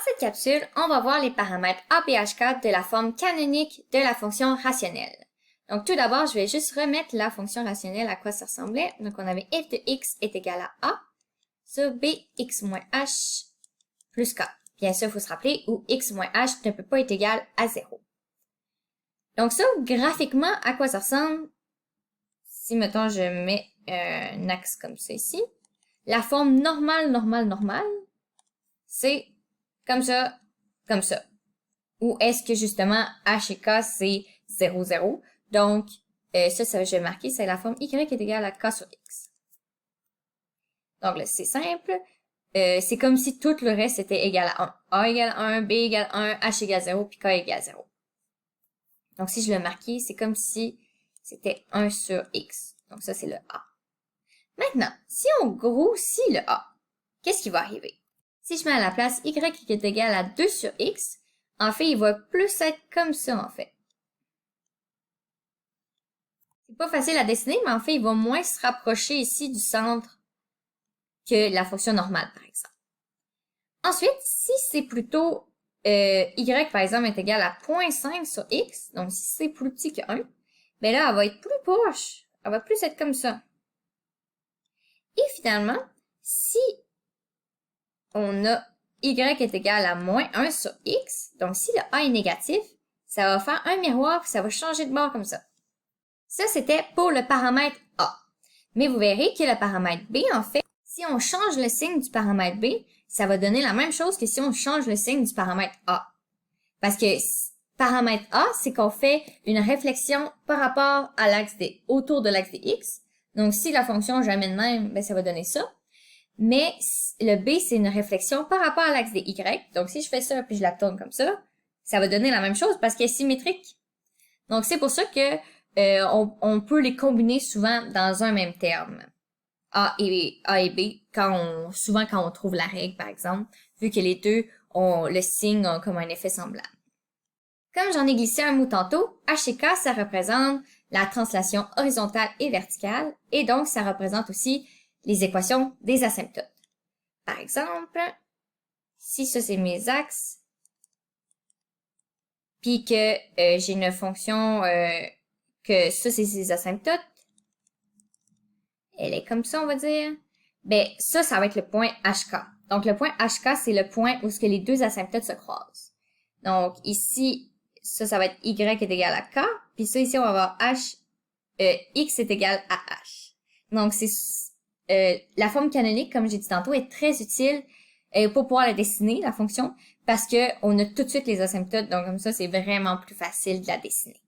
cette capsule, on va voir les paramètres APHK de la forme canonique de la fonction rationnelle. Donc tout d'abord, je vais juste remettre la fonction rationnelle à quoi ça ressemblait. Donc on avait f de x est égal à a sur bx moins h plus k. Bien sûr, il faut se rappeler où x moins h ne peut pas être égal à 0. Donc ça, graphiquement, à quoi ça ressemble? Si, mettons, je mets un axe comme ça ici. La forme normale, c'est comme ça. Ou est-ce que justement h et k, c'est 0, 0. Donc, ça, je vais marquer, c'est la forme y est égale à k sur x. Donc là, c'est simple. C'est comme si tout le reste était égal à 1. A égale à 1, B égale à 1, H égale à 0, puis K égale à 0. Donc, si je le marquais, c'est comme si c'était 1 sur X. Donc, ça, c'est le A. Maintenant, si on grossit le A, qu'est-ce qui va arriver? Si je mets à la place Y qui est égal à 2 sur X, en fait, il va plus être comme ça, en fait. C'est pas facile à dessiner, mais en fait, il va moins se rapprocher ici du centre que la fonction normale, par exemple. Ensuite, si c'est plutôt y, par exemple, est égal à 0.5 sur x, donc si c'est plus petit que 1, ben là, elle va être plus proche. Elle va plus être comme ça. Et finalement, si on a y est égal à moins 1 sur x, donc si le a est négatif, ça va faire un miroir puis ça va changer de bord comme ça. Ça, c'était pour le paramètre a. Mais vous verrez que le paramètre b, en fait, si on change le signe du paramètre b, ça va donner la même chose que si on change le signe du paramètre a. Parce que paramètre a, c'est qu'on fait une réflexion par rapport à l'axe d, autour de l'axe de x. Donc, si la fonction jamais de même, ben, ça va donner ça. Mais le b, c'est une réflexion par rapport à l'axe de y. Donc, si je fais ça puis je la tourne comme ça va donner la même chose parce qu'elle est symétrique. Donc, c'est pour ça que on peut les combiner souvent dans un même terme. A et B, souvent quand on trouve la règle, par exemple, vu que les deux ont le signe comme un effet semblable. Comme j'en ai glissé un mot tantôt, H et K, ça représente la translation horizontale et verticale, et donc ça représente aussi les équations des asymptotes. Par exemple, si ça c'est mes axes, puis que j'ai une fonction que ça c'est ses asymptotes, elle est comme ça, on va dire. Ben, ça va être le point HK. Donc, le point HK, c'est le point où les deux asymptotes se croisent. Donc, ici, ça va être Y est égal à K. Puis ça, ici, on va avoir X est égal à H. Donc, la forme canonique, comme j'ai dit tantôt, est très utile pour pouvoir la dessiner, la fonction, parce que on a tout de suite les asymptotes. Donc, comme ça, c'est vraiment plus facile de la dessiner.